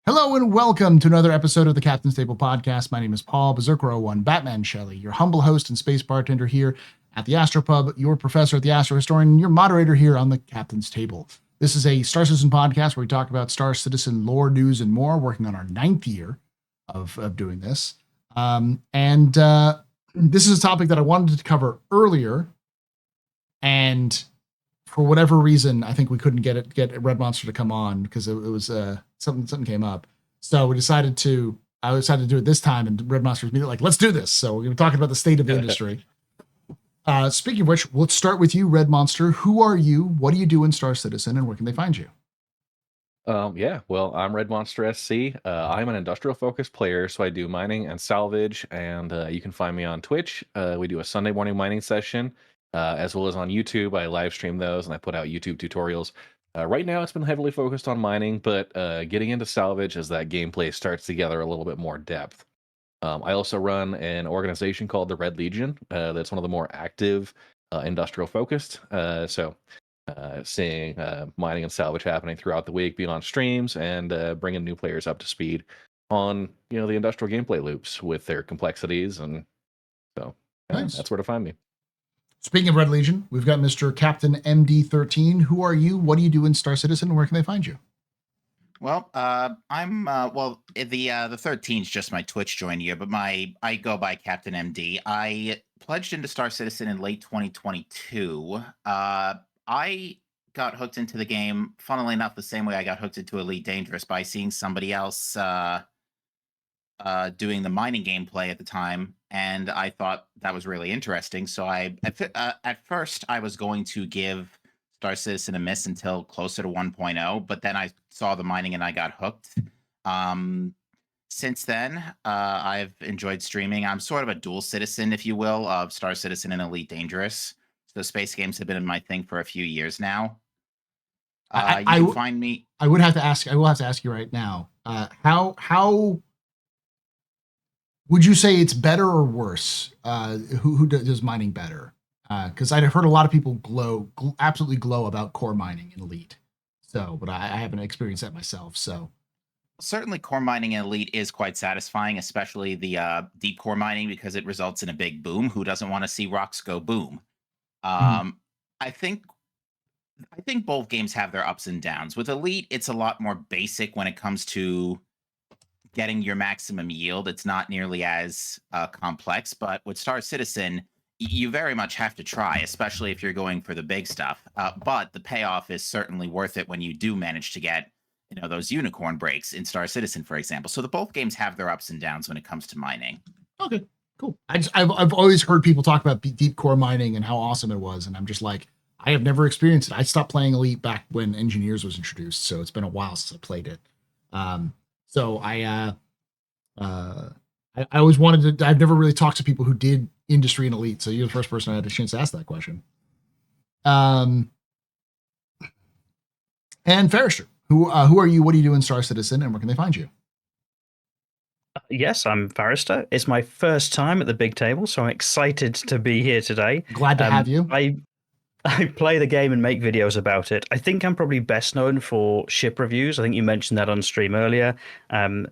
Hello and welcome to another episode of the Captain's Table podcast. My name is Paul Berserker01, Batman Shelley, your humble host and space bartender here at the Astropub, your professor at the Astro Historian, and your moderator here on the Captain's Table. This is a Star Citizen podcast where we talk about Star Citizen lore, news, and more, working on our 9th year of doing this. This is a topic that I wanted to cover earlier, and for whatever reason, I think we couldn't get Red Monster to come on because it was something came up. So I decided to do it this time, and Red Monster was immediately like, "Let's do this." So we're going to talk about the state of the industry. Speaking of which, let's start with you, Red Monster. Who are you? What do you do in Star Citizen, and where can they find you? Well, I'm Red Monster SC. I'm an industrial focused player, so I do mining and salvage, and you can find me on Twitch. We do a Sunday morning mining session, as well as on YouTube. I live stream those and I put out YouTube tutorials. Right now, it's been heavily focused on mining, but getting into salvage as that gameplay starts to gather a little bit more depth. I also run an organization called the Red Legion. That's one of the more active industrial focused. Seeing mining and salvage happening throughout the week, being on streams, and bringing new players up to speed on the industrial gameplay loops with their complexities, and so Nice. that's where to find me. Speaking of Red Legion, we've got Mr. Captain MD13. Who are you? What do you do in Star Citizen? Where can they find you? Well, I'm the 13 is just my Twitch join year, but I go by Captain MD. I pledged into Star Citizen in late 2022. I got hooked into the game, funnily enough, the same way I got hooked into Elite Dangerous, by seeing somebody else doing the mining gameplay at the time, and I thought that was really interesting. So at first I was going to give Star Citizen a miss until closer to 1.0, but then I saw the mining and I got hooked. Since then, I've enjoyed streaming. I'm sort of a dual citizen, if you will, of Star Citizen and Elite Dangerous. So space games have been my thing for a few years now. You can find me. I will have to ask you right now. How would you say it's better or worse? Who does mining better? Because I've heard a lot of people absolutely glow about core mining in Elite. So, but I haven't experienced that myself. So, certainly core mining in Elite is quite satisfying, especially the deep core mining, because it results in a big boom. Who doesn't want to see rocks go boom? I think both games have their ups and downs. With Elite, it's a lot more basic when it comes to getting your maximum yield. It's not nearly as complex, but with Star Citizen, you very much have to try, especially if you're going for the big stuff. But the payoff is certainly worth it when you do manage to get those unicorn breaks in Star Citizen, for example. So both games have their ups and downs when it comes to mining. Okay, cool. I've always heard people talk about deep core mining and how awesome it was, and I'm just like, I have never experienced it. I stopped playing Elite back when Engineers was introduced, so it's been a while since I played it. So I always wanted to. I've never really talked to people who did industry and Elite, so you're the first person I had a chance to ask that question. And Ferrister, who are you? What do you do in Star Citizen, and where can they find you? Yes, I'm Ferrister. It's my first time at the big table, so I'm excited to be here today. Glad to have you. I play the game and make videos about it. I think I'm probably best known for ship reviews. I think you mentioned that on stream earlier.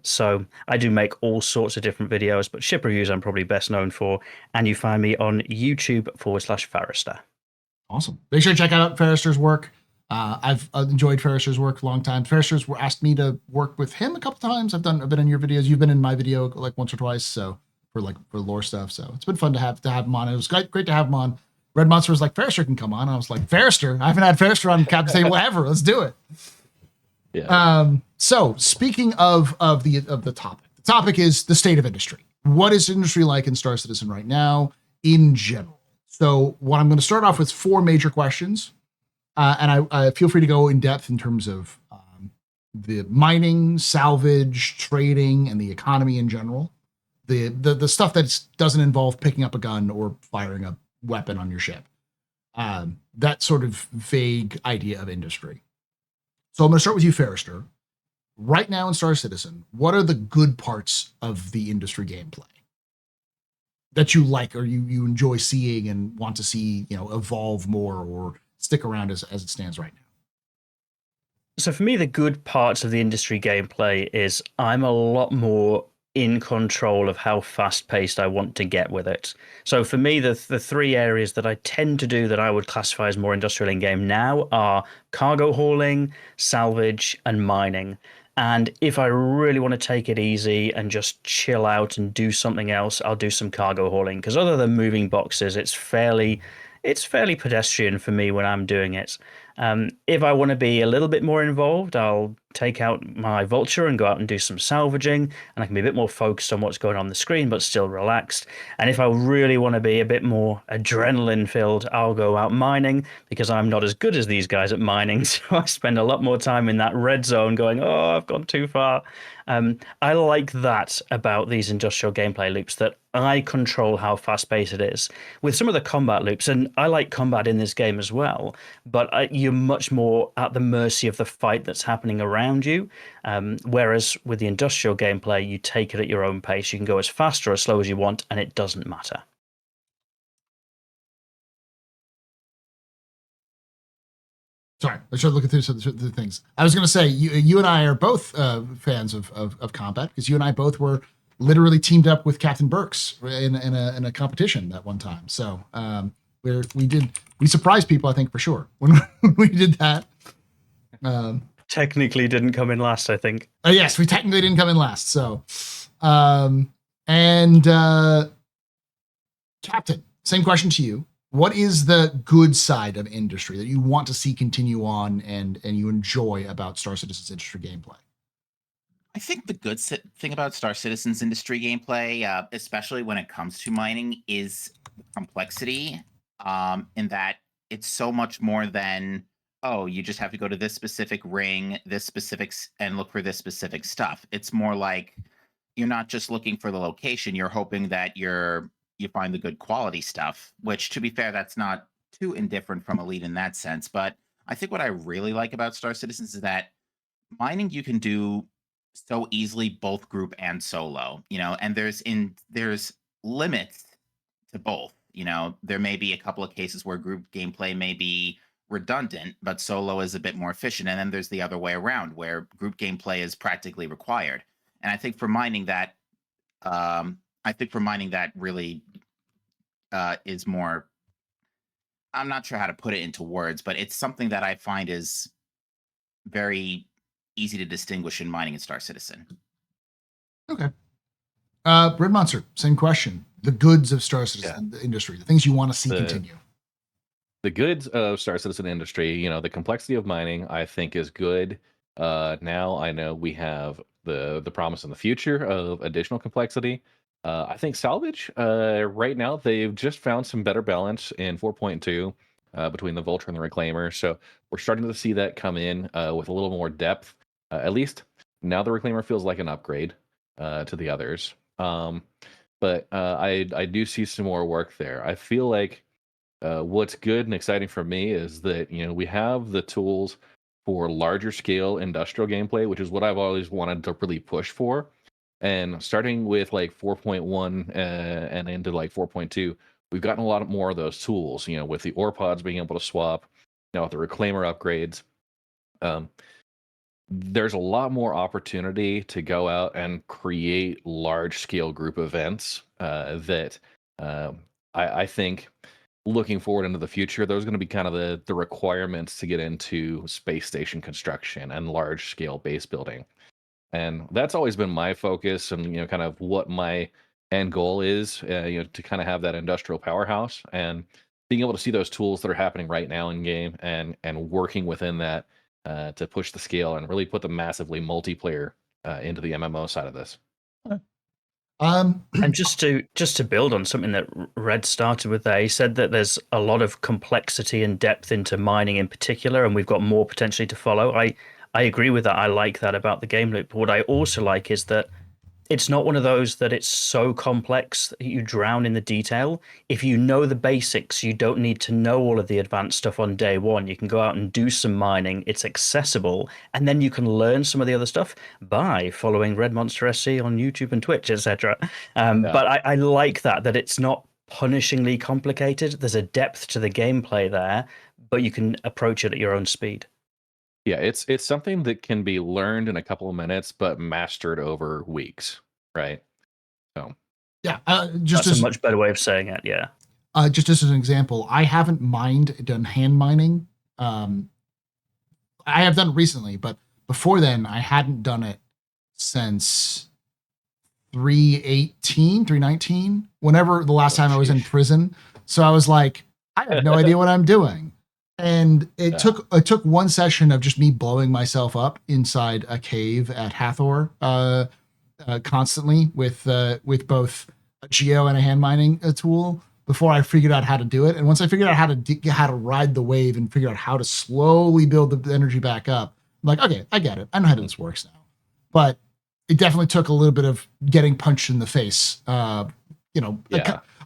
So I do make all sorts of different videos, but ship reviews I'm probably best known for. And you find me on YouTube/Ferrister. Awesome. Make sure to check out Ferrister's work. I've enjoyed Ferrister's work a long time. Ferrister's asked me to work with him a couple times. I've been in your videos. You've been in my video like once or twice. So for lore stuff. So it's been fun to have him on. It was great to have him on. Red Monster was like, Ferrister can come on. I was like, Ferrister? I haven't had Ferrister on Captain's Table ever. Let's do it. Yeah. So speaking of the topic, the topic is the state of industry. What is industry like in Star Citizen right now in general? So what I'm going to start off with 4 major questions. And I feel free to go in depth in terms of the mining, salvage, trading, and the economy in general. The stuff that doesn't involve picking up a gun or firing a weapon on your ship. That sort of vague idea of industry. So I'm going to start with you, Ferrister. Right now in Star Citizen, what are the good parts of the industry gameplay that you like or you enjoy seeing and want to see evolve more or stick around as it stands right now? So for me, the good parts of the industry gameplay is I'm a lot more in control of how fast paced I want to get with it. So for me, the three areas that I tend to do that I would classify as more industrial in game now are cargo hauling, salvage, and mining. And if I really want to take it easy and just chill out and do something else, I'll do some cargo hauling. Because other than moving boxes, it's fairly pedestrian for me when I'm doing it. If I want to be a little bit more involved, I'll take out my vulture and go out and do some salvaging, and I can be a bit more focused on what's going on the screen, but still relaxed. And if I really want to be a bit more adrenaline filled, I'll go out mining because I'm not as good as these guys at mining. So I spend a lot more time in that red zone going, oh, I've gone too far. I like that about these industrial gameplay loops, that I control how fast paced it is. With some of the combat loops, and I like combat in this game as well, but you're much more at the mercy of the fight that's happening around you. Whereas with the industrial gameplay, you take it at your own pace. You can go as fast or as slow as you want, and it doesn't matter. Sorry, I started looking through some of the things. I was going to say, you and I are both fans of combat, because you and I both were literally teamed up with Captain Burks in a competition that one time. So we surprised people, I think, for sure when we did that. Technically didn't come in last, I think. Yes, we technically didn't come in last. So, Captain, same question to you. What is the good side of industry that you want to see continue on and you enjoy about Star Citizen's industry gameplay? I think the good thing about Star Citizen's industry gameplay, especially when it comes to mining, is the complexity. In that it's so much more than, oh, you just have to go to this specific ring, this specific, and look for this specific stuff. It's more like you're not just looking for the location; you're hoping that you find the good quality stuff. Which, to be fair, that's not too indifferent from Elite in that sense. But I think what I really like about Star Citizens is that mining you can do so easily, both group and solo. And there's limits to both. There may be a couple of cases where group gameplay may be redundant, but solo is a bit more efficient. And then there's the other way around, where group gameplay is practically required. And I think for mining that, really is more. I'm not sure how to put it into words, but it's something that I find is very easy to distinguish in mining and Star Citizen. Okay. Red Monster, same question. The goods of Star Citizen industry, the things you want to see continue. The goods of Star Citizen industry, the complexity of mining, I think, is good. Now I know we have the promise in the future of additional complexity. I think salvage, right now, they've just found some better balance in 4.2 between the Vulture and the Reclaimer. So we're starting to see that come in with a little more depth. At least now the Reclaimer feels like an upgrade to the others. But I do see some more work there. I feel like what's good and exciting for me is that we have the tools for larger scale industrial gameplay, which is what I've always wanted to really push for. And starting with like 4.1 and into like 4.2, we've gotten a lot more of those tools. With the ore pods being able to swap, with the Reclaimer upgrades. There's a lot more opportunity to go out and create large scale group events that I think looking forward into the future, those are going to be kind of the requirements to get into space station construction and large scale base building. And that's always been my focus and, kind of what my end goal is, to kind of have that industrial powerhouse and being able to see those tools that are happening right now in game and working within that to push the scale and really put the massively multiplayer into the MMO side of this. And just to build on something that Red started with there, he said that there's a lot of complexity and depth into mining in particular, and we've got more potentially to follow. I agree with that. I like that about the game loop. But what I also like is that it's not one of those that it's so complex that you drown in the detail. If you know the basics, you don't need to know all of the advanced stuff on day one. You can go out and do some mining. It's accessible. And then you can learn some of the other stuff by following Red Monster SC on YouTube and Twitch, etc. But I like that it's not punishingly complicated. There's a depth to the gameplay there, but you can approach it at your own speed. Yeah, it's something that can be learned in a couple of minutes, but mastered over weeks, right? So Yeah, That's a much better way of saying it. Yeah. just as an example, I haven't done hand mining. I have done it recently, but before then, I hadn't done it since 319, whenever the last time I was in sheesh. prison. So I was like, I have no idea what I'm doing. And it took one session of just me blowing myself up inside a cave at Hathor, constantly with both a geo and a hand mining tool before I figured out how to do it. And once I figured out how to ride the wave and figure out how to slowly build the energy back up, I'm like, okay, I get it. I know how this works now. But it definitely took a little bit of getting punched in the face. Yeah.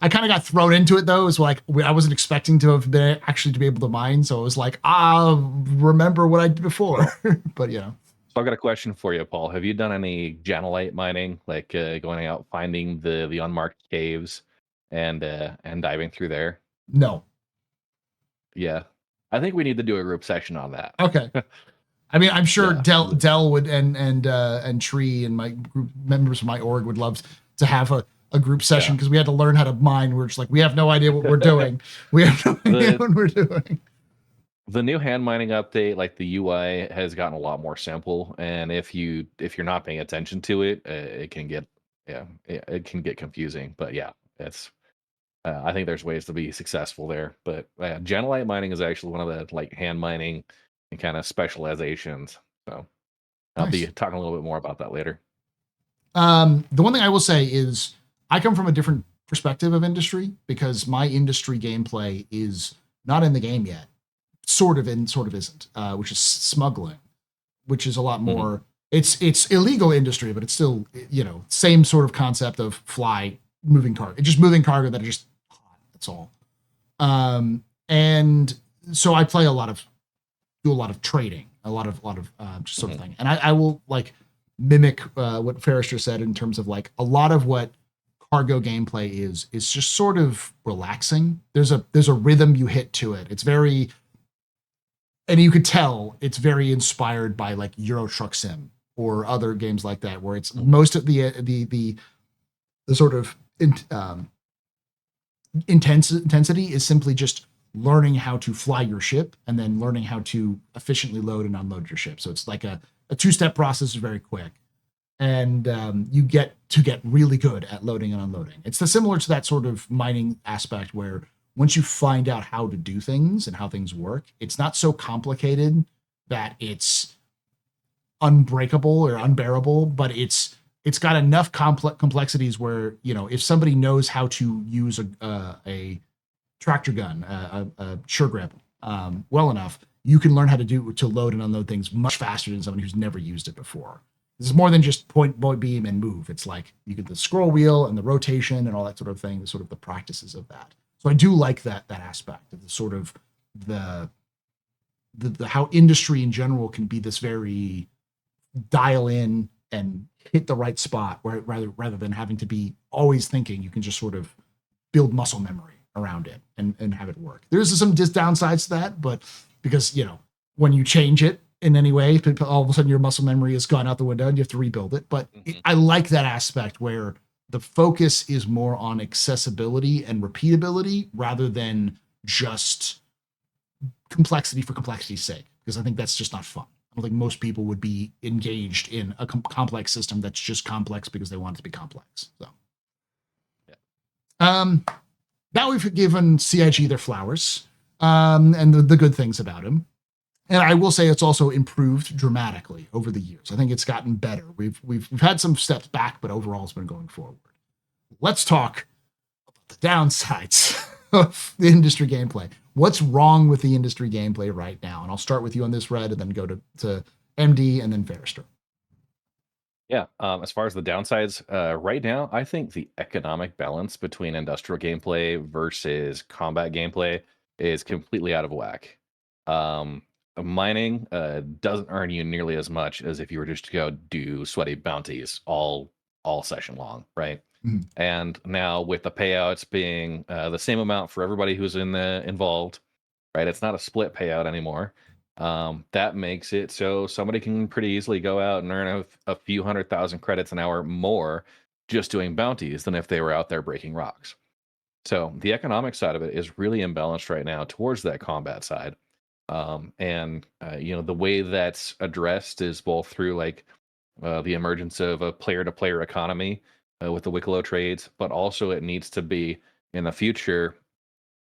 I kind of got thrown into it though. It was like I wasn't expecting to have been actually to be able to mine, so it was like, remember what I did before. But So I've got a question for you, Paul. Have you done any Janelite mining, like going out finding the unmarked caves and diving through there? no. Yeah, I think we need to do a group session on that. Okay. I mean, I'm sure Yeah. Dell would and Tree and my group members of my org would love to have a group session because we had to learn how to mine. We're just like, we have no idea what we're doing. We have no idea what we're doing. The new hand mining update, like the UI, has gotten a lot more simple, and if you're not paying attention to it, it can get confusing. But yeah, it's I think there's ways to be successful there. But Genelite mining is actually one of the like hand mining and kind of specializations. So I'll be Nice. talking a little bit more about that later. The one thing I will say is I come from a different perspective of industry because my industry gameplay is not in the game yet, sort of isn't, which is smuggling, which is a lot more. It's illegal industry, but it's still same sort of concept of moving cargo, just moving cargo that are just hot. That's all. And so I do a lot of trading, a lot of just sort of thing, and I will like mimic what Ferrister said in terms of like a lot of what cargo gameplay is just sort of relaxing. There's a rhythm you hit to it. It's very, and you could tell it's very inspired by like Euro Truck Sim or other games like that, where it's most of the sort of intensity is simply just learning how to fly your ship and then learning how to efficiently load and unload your ship. So it's like a two-step process, is very quick, and you get really good at loading and unloading. It's similar to that sort of mining aspect where once you find out how to do things and how things work, it's not so complicated that it's unbreakable or unbearable, but it's got enough complexities where if somebody knows how to use a tractor gun, a sure grip, well enough, you can learn how to load and unload things much faster than somebody who's never used it before. This is more than just point, beam, and move. It's like you get the scroll wheel and the rotation and all that sort of thing, the sort of the practices of that. So I do like that aspect of the sort of the how industry in general can be this very dial in and hit the right spot, where rather than having to be always thinking, you can just sort of build muscle memory around it and have it work. There's some downsides to that, but because when you change it in any way, all of a sudden your muscle memory has gone out the window and you have to rebuild it. But I like that aspect where the focus is more on accessibility and repeatability rather than just complexity for complexity's sake, because I think that's just not fun. I don't think most people would be engaged in a complex system that's just complex because they want it to be complex. So, now we've given CIG their flowers, and the good things about him. And I will say it's also improved dramatically over the years. I think it's gotten better. We've had some steps back, but overall it's been going forward. Let's talk about the downsides of the industry gameplay. What's wrong with the industry gameplay right now? And I'll start with you on this, Red, and then go to MD and then Ferrister. Yeah, as far as the downsides, right now, I think the economic balance between industrial gameplay versus combat gameplay is completely out of whack. Mining doesn't earn you nearly as much as if you were just to go do sweaty bounties all session long, right? Mhm. And now with the payouts being the same amount for everybody who's involved, right? It's not a split payout anymore. That makes it so somebody can pretty easily go out and earn a few 100,000 credits an hour more just doing bounties than if they were out there breaking rocks. So the economic side of it is really imbalanced right now towards that combat side. And the way that's addressed is both through like the emergence of a player-to-player economy with the Wicklow trades, but also it needs to be in the future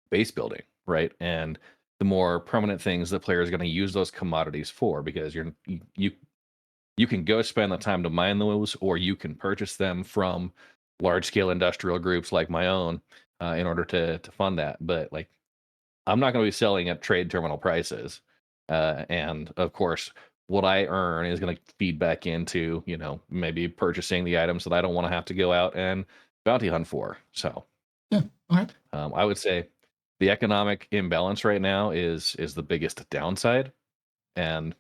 base building, right? And the more permanent things the player is going to use those commodities for, because you can go spend the time to mine those, or you can purchase them from large-scale industrial groups like my own in order to fund that. But like, I'm not going to be selling at trade terminal prices, and of course, what I earn is going to feed back into maybe purchasing the items that I don't want to have to go out and bounty hunt for. So Yeah. Okay. I would say the economic imbalance right now is the biggest downside, and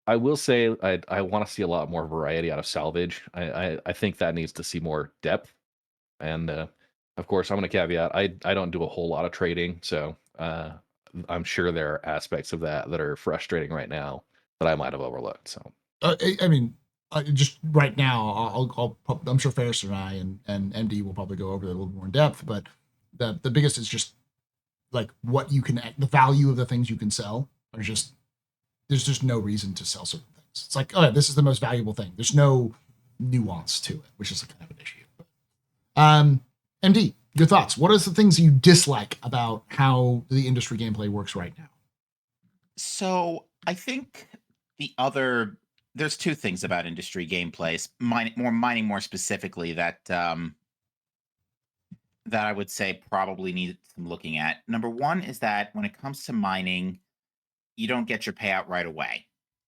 I will say I want to see a lot more variety out of salvage. I think that needs to see more depth, and of course, I'm going to caveat I don't do a whole lot of trading, so I'm sure there are aspects of that are frustrating right now that I might have overlooked. So I mean, just right now, I'm sure Ferris and I and MD will probably go over that a little more in depth. But the biggest is just like what you can, the value of the things you can sell are just, there's just no reason to sell certain things. It's like, oh, this is the most valuable thing. There's no nuance to it, which is kind of an issue. But, MD, your thoughts? What are the things you dislike about how the industry gameplay works right now? So I think there's two things about industry gameplays, mining more specifically, that I would say probably need some looking at. Number one is that when it comes to mining, you don't get your payout right away.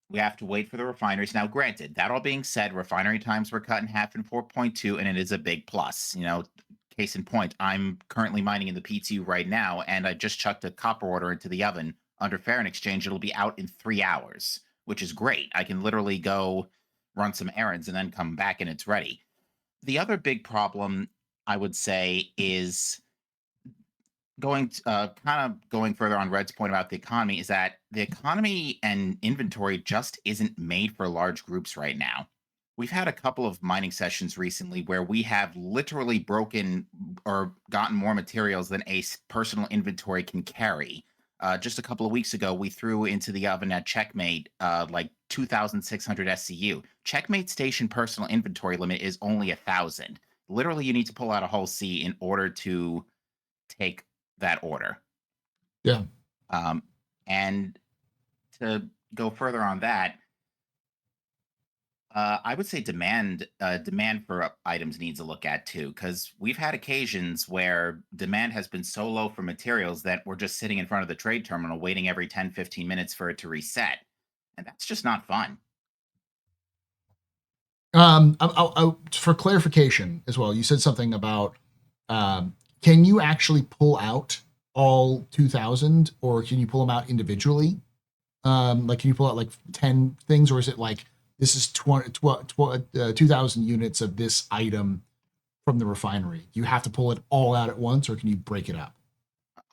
We have to wait for the refineries. Now, granted, that all being said, refinery times were cut in half in 4.2, and it is a big plus. Case in point, I'm currently mining in the PTU right now, and I just chucked a copper order into the oven. Under Fair and Exchange, it'll be out in 3 hours, which is great. I can literally go run some errands and then come back and it's ready. The other big problem, I would say, is going further on Red's point about the economy, is that the economy and inventory just isn't made for large groups right now. We've had a couple of mining sessions recently where we have literally broken or gotten more materials than a personal inventory can carry. Just a couple of weeks ago, we threw into the oven at Checkmate like 2,600 SCU. Checkmate station personal inventory limit is only 1,000. Literally, you need to pull out a whole C in order to take that order. Yeah. And to go further on that, I would say demand for items needs a look at too, because we've had occasions where demand has been so low for materials that we're just sitting in front of the trade terminal waiting every 10-15 minutes for it to reset, and that's just not fun. For clarification as well, you said something about can you actually pull out all 2,000, or can you pull them out individually? Like, can you pull out like 10 things, or is it like this is 2,000 units of this item from the refinery? You have to pull it all out at once, or can you break it up?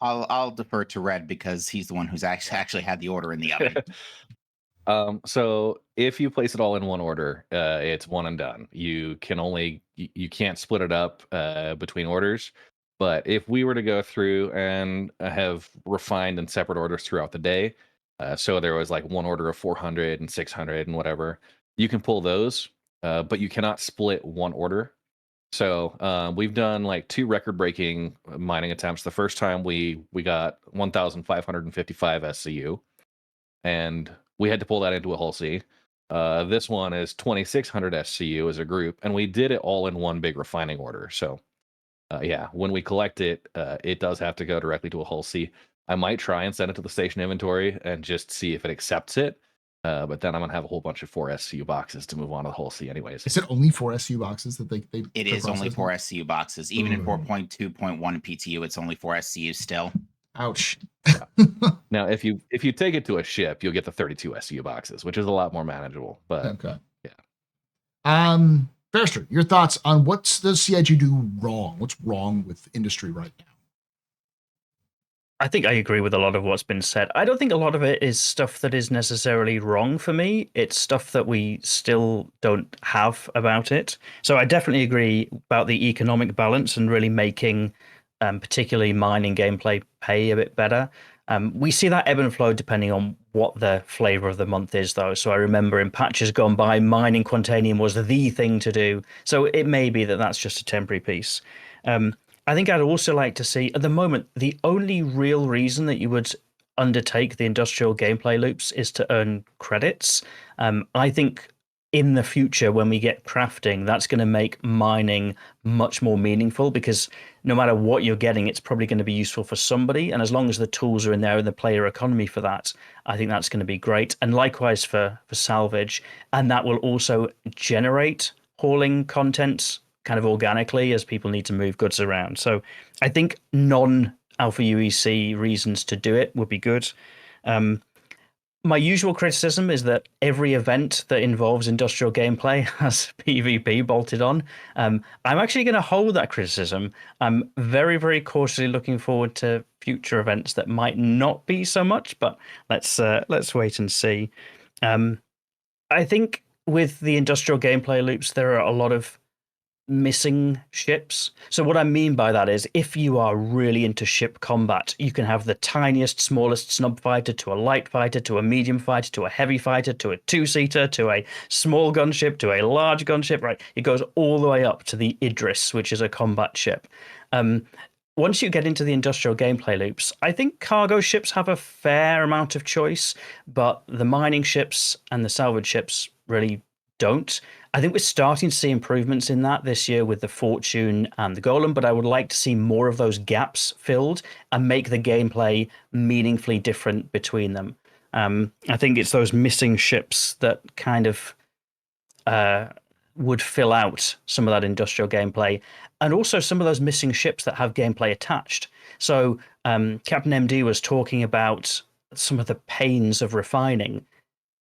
I'll defer to Red because he's the one who's actually had the order in the oven. So if you place it all in one order, it's one and done. You can't split it up between orders. But if we were to go through and have refined in separate orders throughout the day, so there was like one order of 400 and 600 and whatever, you can pull those, but you cannot split one order. So we've done like 2 record-breaking mining attempts. The first time we got 1,555 SCU, and we had to pull that into a whole C. This one is 2,600 SCU as a group, and we did it all in one big refining order. So yeah, when we collect it, it does have to go directly to a whole C. I might try and send it to the station inventory and just see if it accepts it. But then I'm gonna have a whole bunch of 4 SCU boxes to move on to the whole C anyways. Is it only 4 SCU boxes that they It is only 4 SCU boxes. Even in 4.2.1 PTU, it's only 4 SCU still. Ouch. Now, if you take it to a ship, you'll get the 32 SCU boxes, which is a lot more manageable. But Okay. yeah. Fairster, your thoughts on what does CIG do wrong? What's wrong with industry right now? I think I agree with a lot of what's been said. I don't think a lot of it is stuff that is necessarily wrong for me. It's stuff that we still don't have about it. So I definitely agree about the economic balance and really making particularly mining gameplay pay a bit better. We see that ebb and flow depending on what the flavor of the month is, though. So I remember in patches gone by, mining Quantanium was the thing to do. So it may be that that's just a temporary piece. I think I'd also like to see, at the moment, the only real reason that you would undertake the industrial gameplay loops is to earn credits. I think in the future, when we get crafting, that's going to make mining much more meaningful, because no matter what you're getting, it's probably going to be useful for somebody. And as long as the tools are in there and the player economy for that, I think that's going to be great. And likewise for salvage. And that will also generate hauling content kind of organically as people need to move goods around. So I think non-alpha UEC reasons to do it would be good. My usual criticism is that every event that involves industrial gameplay has PvP bolted on. I'm actually going to hold that criticism. I'm very, very cautiously looking forward to future events that might not be so much, but let's wait and see. I think with the industrial gameplay loops, there are a lot of missing ships. So what I mean by that is, if you are really into ship combat, you can have the tiniest, smallest snub fighter to a light fighter to a medium fighter to a heavy fighter to a two-seater to a small gunship to a large gunship, right? It goes all the way up to the Idris, which is a combat ship. Once you get into the industrial gameplay loops, I think cargo ships have a fair amount of choice, but the mining ships and the salvage ships really don't. I think we're starting to see improvements in that this year with the Fortune and the Golem, but I would like to see more of those gaps filled and make the gameplay meaningfully different between them. I think it's those missing ships that kind of would fill out some of that industrial gameplay, and also some of those missing ships that have gameplay attached. So Captain MD was talking about some of the pains of refining.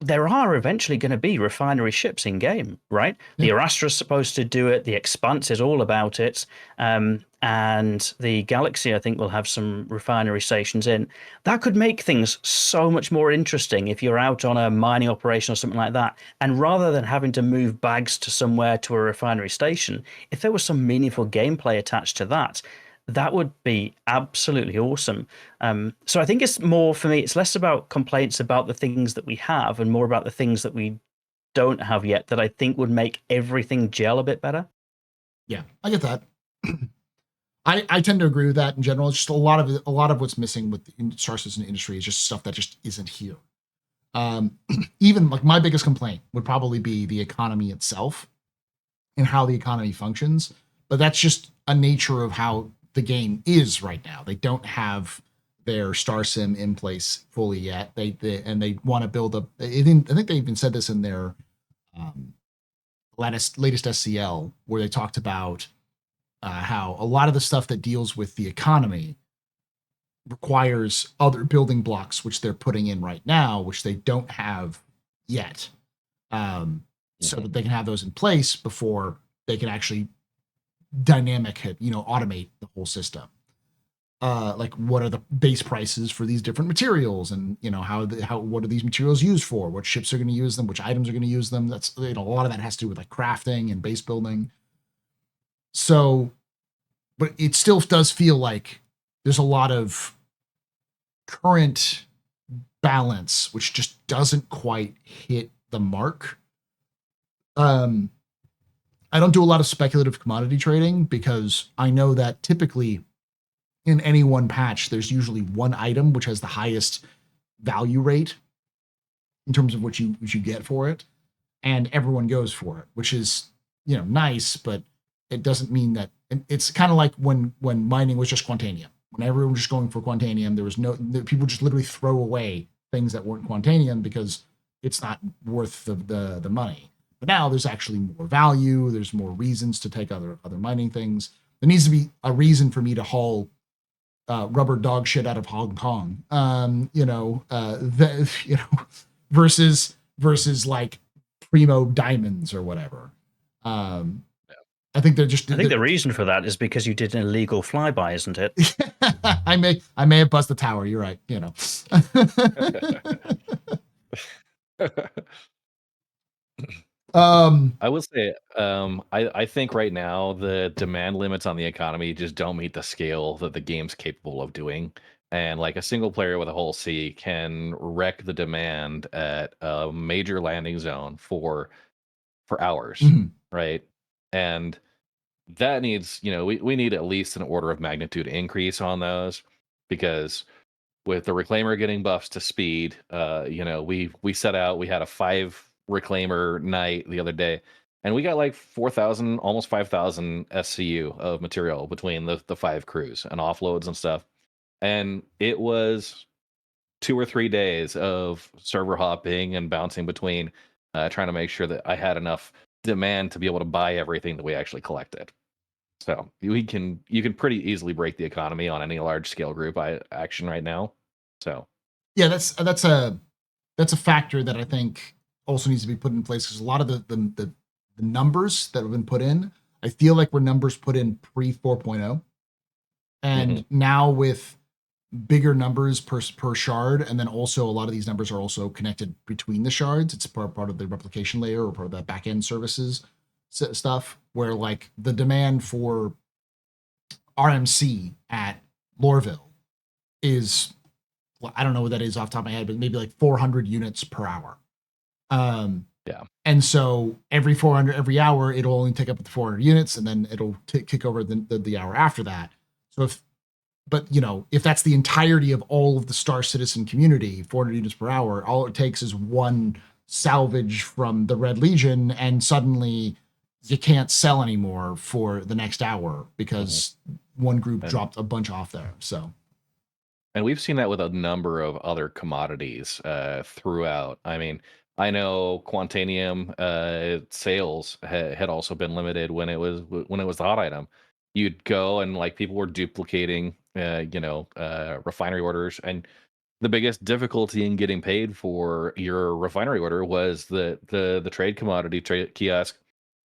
There are eventually going to be refinery ships in game, right? The Arastra's supposed to do it. The Expanse is all about it. And the Galaxy, I think, will have some refinery stations in. That could make things so much more interesting if you're out on a mining operation or something like that. And rather than having to move bags to somewhere to a refinery station, if there was some meaningful gameplay attached to that, that would be absolutely awesome. So I think it's more, for me, it's less about complaints about the things that we have and more about the things that we don't have yet that I think would make everything gel a bit better. Yeah, I get that. I tend to agree with that in general. It's just a lot of what's missing with Star Citizen industry is just stuff that just isn't here. Even like my biggest complaint would probably be the economy itself and how the economy functions. But that's just a nature of how the game is right now. They don't have their Star Sim in place fully yet. They want to build up. I think they even said this in their latest SCL, where they talked about how a lot of the stuff that deals with the economy requires other building blocks, which they're putting in right now, which they don't have yet, so that they can have those in place before they can actually automate the whole system. Like, what are the base prices for these different materials, and what are these materials used for? What ships are going to use them? Which items are going to use them? That's a lot of that has to do with like crafting and base building. So, but it still does feel like there's a lot of current balance which just doesn't quite hit the mark. I don't do a lot of speculative commodity trading because I know that typically in any one patch, there's usually one item which has the highest value rate in terms of what you get for it, and everyone goes for it, which is nice, but it doesn't mean that. It's kind of like when mining was just Quantanium. When everyone was just going for Quantanium, there was people just literally throw away things that weren't Quantanium because it's not worth the money. But now there's actually more value. There's more reasons to take other mining things. There needs to be a reason for me to haul rubber dog shit out of Hong Kong. Versus like primo diamonds or whatever. I think they're just. I think the reason for that is because you did an illegal flyby, isn't it? I may have buzzed the tower. You're right. You know. I will say, I think right now the demand limits on the economy just don't meet the scale that the game's capable of doing. And like a single player with a whole C can wreck the demand at a major landing zone for hours, Mhm. right? And that needs, we need at least an order of magnitude increase on those, because with the reclaimer getting buffs to speed, we set out, we had a 5 reclaimer night the other day, and we got like 4,000, almost 5,000 SCU of material between the 5 crews and offloads and stuff. And it was 2 or 3 days of server hopping and bouncing between, trying to make sure that I had enough demand to be able to buy everything that we actually collected. So you can pretty easily break the economy on any large scale group action right now. So Yeah, that's a factor that I think also needs to be put in place, because a lot of the numbers that have been put in, I feel like were numbers put in pre 4.0, and now with bigger numbers per shard, and then also a lot of these numbers are also connected between the shards. It's part of the replication layer or part of the back end services stuff, where like the demand for RMC at Lorville is, well, I don't know what that is off the top of my head, but maybe like 400 units per hour. Yeah. And so every hour, it'll only take up to 400 units, and then it'll kick over the hour after that. So if that's the entirety of all of the Star Citizen community, 400 units per hour, all it takes is one salvage from the Red Legion, and suddenly you can't sell anymore for the next hour because one group dropped a bunch off there. So. And we've seen that with a number of other commodities throughout. I mean, I know Quantanium sales had also been limited when it was the hot item. You'd go and like people were duplicating, refinery orders, and the biggest difficulty in getting paid for your refinery order was the trade commodity kiosk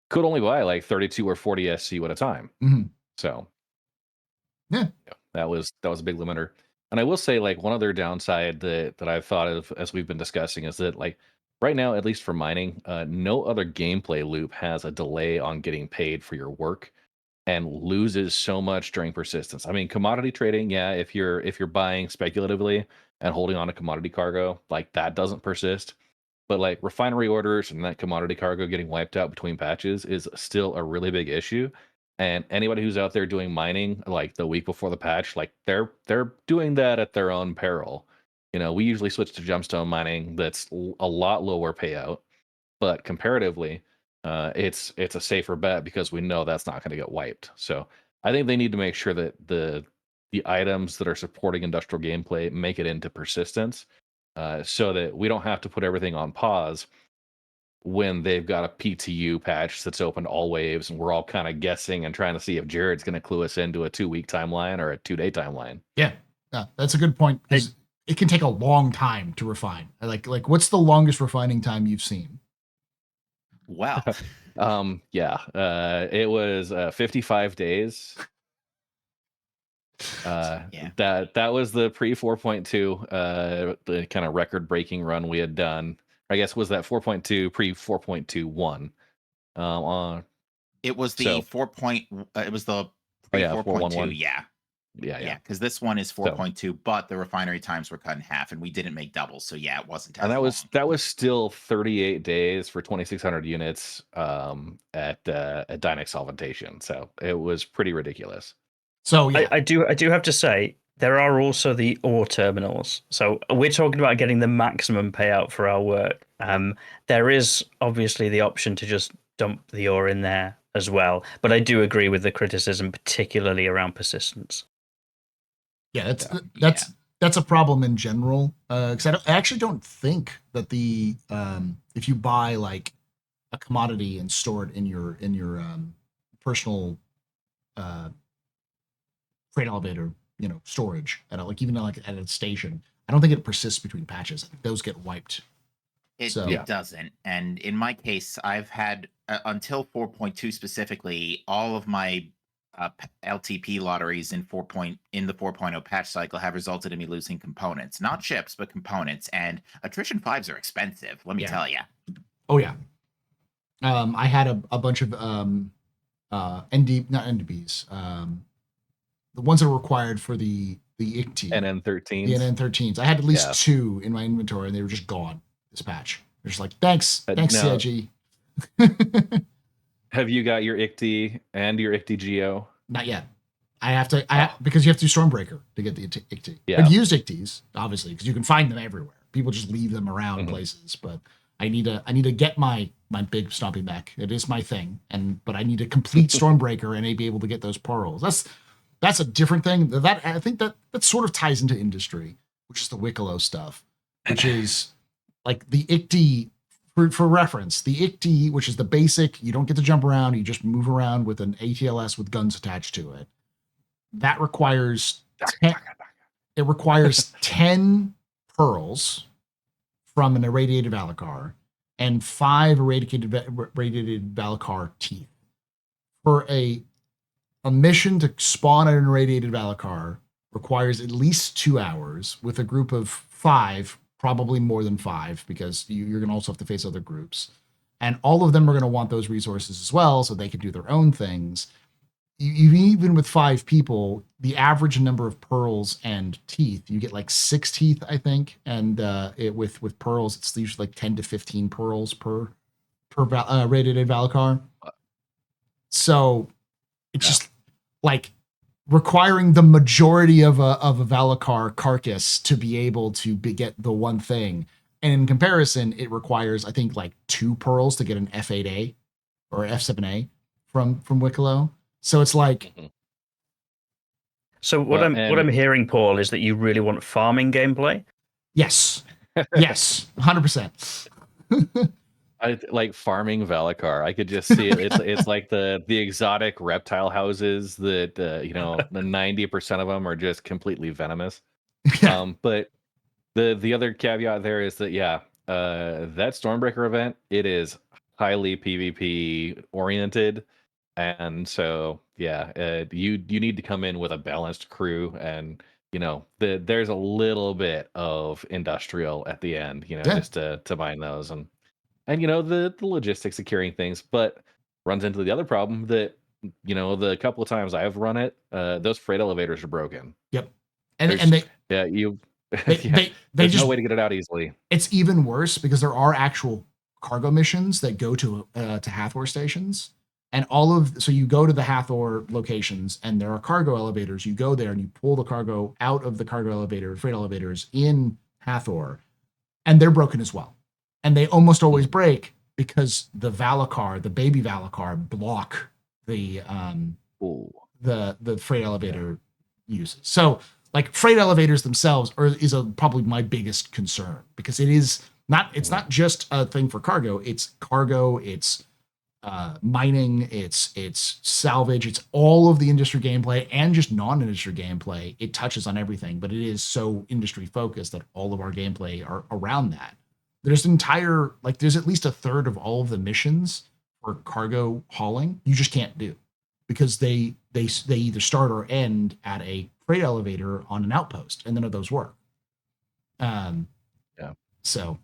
could only buy like 32 or 40 SCU at a time. So yeah, that was a big limiter. And I will say, like, one other downside that I've thought of as we've been discussing is that, like, right now, at least for mining, no other gameplay loop has a delay on getting paid for your work and loses so much during persistence. I mean, commodity trading, yeah, if you're buying speculatively and holding on to commodity cargo, like that doesn't persist. But like refinery orders and that commodity cargo getting wiped out between patches is still a really big issue. And anybody who's out there doing mining like the week before the patch, like they're doing that at their own peril. We usually switch to gemstone mining that's a lot lower payout, but comparatively, it's a safer bet because we know that's not going to get wiped. So I think they need to make sure that the items that are supporting industrial gameplay make it into persistence, so that we don't have to put everything on pause when they've got a PTU patch that's open to all waves, and we're all kind of guessing and trying to see if Jared's going to clue us into a 2-week timeline or a 2-day timeline. Yeah, that's a good point, because it can take a long time to refine. Like what's the longest refining time you've seen? Well, it was 55 days. Yeah. That was the pre 4.2, the kind of record breaking run we had done. I guess was that 4.2 pre 4.21. It was the So- 4. It was the pre 4.2. 411. Yeah, because this one is 4.2, but the refinery times were cut in half, and we didn't make doubles, so yeah, it wasn't. And as that was still 38 days for 2,600 units at Dynex Solventation. So it was pretty ridiculous. So yeah, I do have to say there are also the ore terminals. So we're talking about getting the maximum payout for our work. There is obviously the option to just dump the ore in there as well, but I do agree with the criticism, particularly around persistence. Yeah, that's a problem in general. Because I actually don't think that the if you buy like a commodity and store it in your personal freight elevator, storage at even at a station, I don't think it persists between patches. I think those get wiped. It doesn't. And in my case, I've had until 4.2 specifically, all of my LTP lotteries in the 4.0 patch cycle have resulted in me losing components, not chips, but components. And attrition 5s are expensive. Let me Yeah. tell you. Oh yeah. I had a bunch of not NDBs, the ones that were required for the ICT, NN13s. the NN13s. I had at least Yeah. 2 in my inventory, and they were just gone this patch. They're just like, thanks, Now- CIG. Have you got your ICT and your ICT Geo? Not yet. I have to, because you have to do Stormbreaker to get the ICT. Yeah. I've used ICTs, obviously, because you can find them everywhere. People just leave them around Mhm. places, but I need to get my big stomping mech. It is my thing, but I need to complete Stormbreaker and be able to get those pearls. That's a different thing. That I think that sort of ties into industry, which is the Wicklow stuff, which is like the ICT. For reference, the ICT, which is the basic, you don't get to jump around, you just move around with an ATLS with guns attached to it. That requires 10 pearls from an irradiated Valakar and 5 irradiated Valakar teeth. For a mission to spawn an irradiated Valakar requires at least 2 hours with a group of 5, probably more than 5, because you're going to also have to face other groups. And all of them are going to want those resources as well, so they can do their own things. Even with 5 people, the average number of pearls and teeth, you get like 6 teeth, I think. And with pearls, it's usually like 10 to 15 pearls per irradiated Valakar. So it's just like requiring the majority of a Valakar carcass to be able to get the one thing. And in comparison, it requires, I think, like 2 pearls to get an F8A or F7A from Wicklow. So it's like, So what I'm hearing, Paul, is that you really want farming gameplay. yes, 100%. I like farming Valakar. I could just see it. It's like the exotic reptile houses that the 90% of them are just completely venomous. But the other caveat there is that that Stormbreaker event, it is highly PvP oriented, and so you need to come in with a balanced crew, and there's a little bit of industrial at the end, just to mine those and the logistics of carrying things, but runs into the other problem that the couple of times I've run it, those freight elevators are broken. Yep, There's just no way to get it out easily. It's even worse because there are actual cargo missions that go to Hathor stations, and so you go to the Hathor locations, and there are cargo elevators. You go there and you pull the cargo out of the freight elevators in Hathor, and they're broken as well. And they almost always break because the baby Valakar, block the freight elevator uses. So like freight elevators themselves is probably my biggest concern, because it's not just a thing for cargo. It's cargo, it's mining, it's salvage, it's all of the industry gameplay and just non-industry gameplay. It touches on everything, but it is so industry focused that all of our gameplay are around that. There's at least a third of all of the missions for cargo hauling you just can't do, because they either start or end at a freight elevator on an outpost, and none of those work. So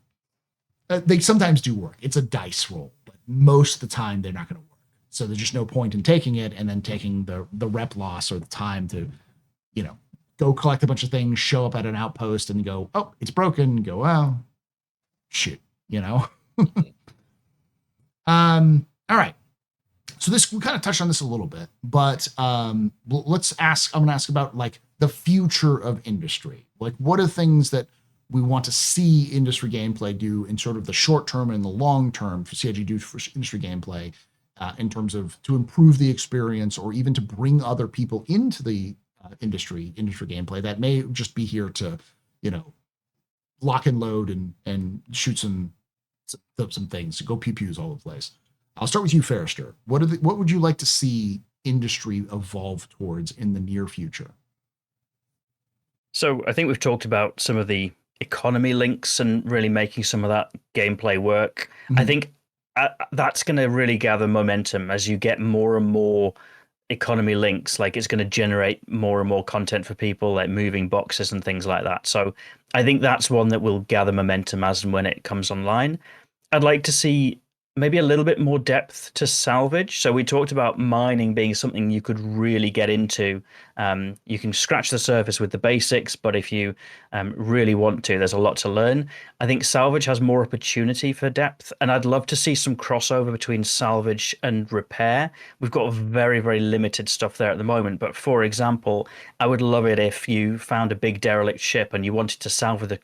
they sometimes do work. It's a dice roll, but most of the time they're not going to work. So there's just no point in taking it and then taking the rep loss or the time to, go collect a bunch of things, show up at an outpost and go, oh, it's broken. Go, well, shit, all right. So we kind of touched on this a little bit, but I'm going to ask about like the future of industry. Like, what are things that we want to see industry gameplay do in sort of the short term and the long term for CIG do for industry gameplay, in terms of to improve the experience or even to bring other people into the industry gameplay that may just be here to, lock and load and shoot some things, go pew pews all over the place. I'll start with you, Ferrister. What would you like to see industry evolve towards in the near future? So I think we've talked about some of the economy links and really making some of that gameplay work. Mm-hmm. I think that's going to really gather momentum as you get more and more economy links, like it's going to generate more and more content for people, like moving boxes and things like that. So I think that's one that will gather momentum as and when it comes online. I'd like to see maybe a little bit more depth to salvage. So we talked about mining being something you could really get into. You can scratch the surface with the basics, but if you really want to, there's a lot to learn. I think salvage has more opportunity for depth, and I'd love to see some crossover between salvage and repair. We've got very, very limited stuff there at the moment, but for example, I would love it if you found a big derelict ship and you wanted to salvage the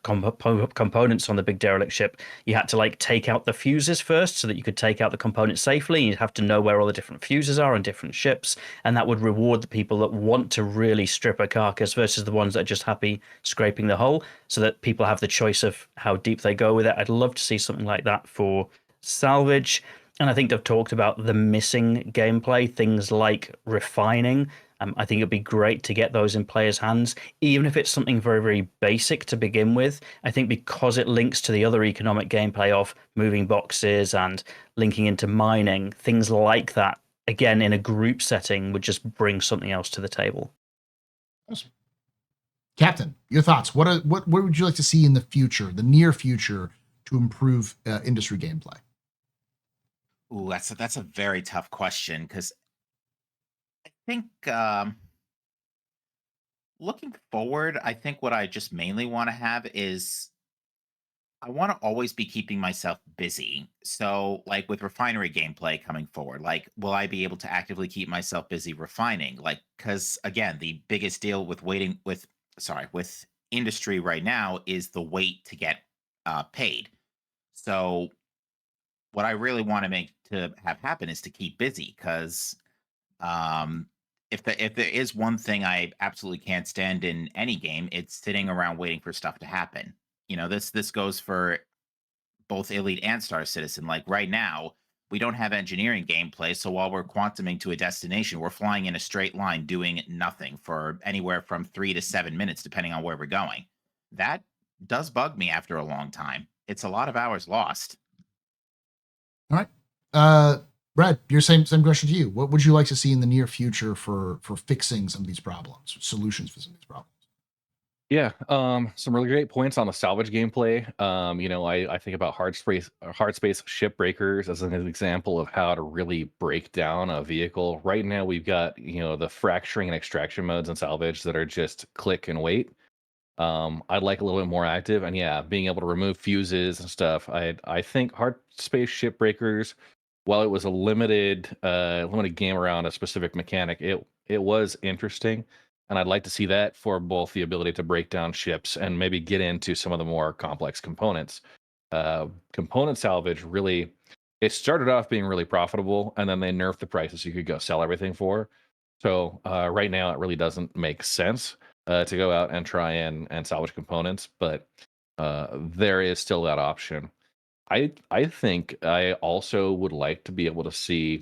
components on the big derelict ship. You had to like take out the fuses first so that you could take out the components safely. You'd have to know where all the different fuses are on different ships, and that would reward the people that want to really strip a carcass versus the ones that are just happy scraping the hull, so that people have the choice of how deep they go with it. I'd love to see something like that for salvage. And I think they've talked about the missing gameplay, things like refining. I think it'd be great to get those in players' hands, even if it's something very, very basic to begin with. I think because it links to the other economic gameplay of moving boxes and linking into mining, things like that, again, in a group setting, would just bring something else to the table. Awesome. Captain, your thoughts? What would you like to see in the future, the near future, to improve industry gameplay? Ooh, that's a very tough question, because I think looking forward, I think what I just mainly want to have is I want to always be keeping myself busy. So, like with refinery gameplay coming forward, like, will I be able to actively keep myself busy refining? Like, because again, the biggest deal with with industry right now is the wait to get paid. So, what I really want to make to have happen is to keep busy, because um, if there is one thing I absolutely can't stand in any game, it's sitting around waiting for stuff to happen. This goes for both Elite and Star Citizen. Like right now, we don't have engineering gameplay, so while we're quantuming to a destination, we're flying in a straight line doing nothing for anywhere from 3 to 7 minutes, depending on where we're going. That does bug me after a long time. It's a lot of hours lost. All right. Brad, your same question to you. What would you like to see in the near future for fixing some of these problems, solutions for some of these problems? Yeah, some really great points on the salvage gameplay. I think about hard space ship breakers as an example of how to really break down a vehicle. Right now, we've got the fracturing and extraction modes in salvage that are just click and wait. I'd like a little bit more active, and yeah, being able to remove fuses and stuff. I think hard space ship breakers, while it was a limited game around a specific mechanic, it was interesting, and I'd like to see that for both the ability to break down ships and maybe get into some of the more complex components. Component salvage really, it started off being really profitable, and then they nerfed the prices you could go sell everything for. So right now, it really doesn't make sense to go out and try and salvage components, but there is still that option. I think I also would like to be able to see,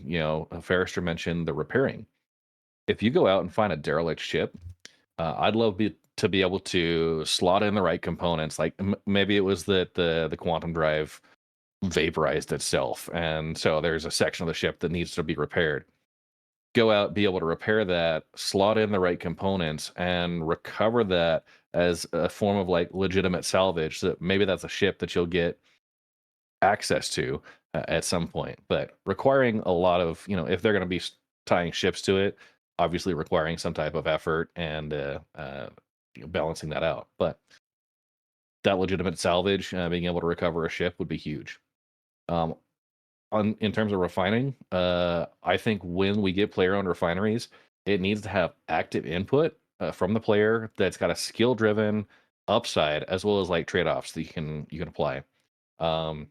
Ferrister mentioned the repairing. If you go out and find a derelict ship, I'd love to be able to slot in the right components. Like maybe it was that the quantum drive vaporized itself, and so there's a section of the ship that needs to be repaired. Go out, be able to repair that, slot in the right components, and recover that as a form of like legitimate salvage. So maybe that's a ship that you'll get access to at some point, but requiring a lot of, if they're going to be tying ships to it, obviously requiring some type of effort and balancing that out. But that legitimate salvage, being able to recover a ship would be huge. Um, in terms of refining, I think when we get player-owned refineries, it needs to have active input from the player that's got a skill-driven upside as well as like trade-offs that you can apply. Um,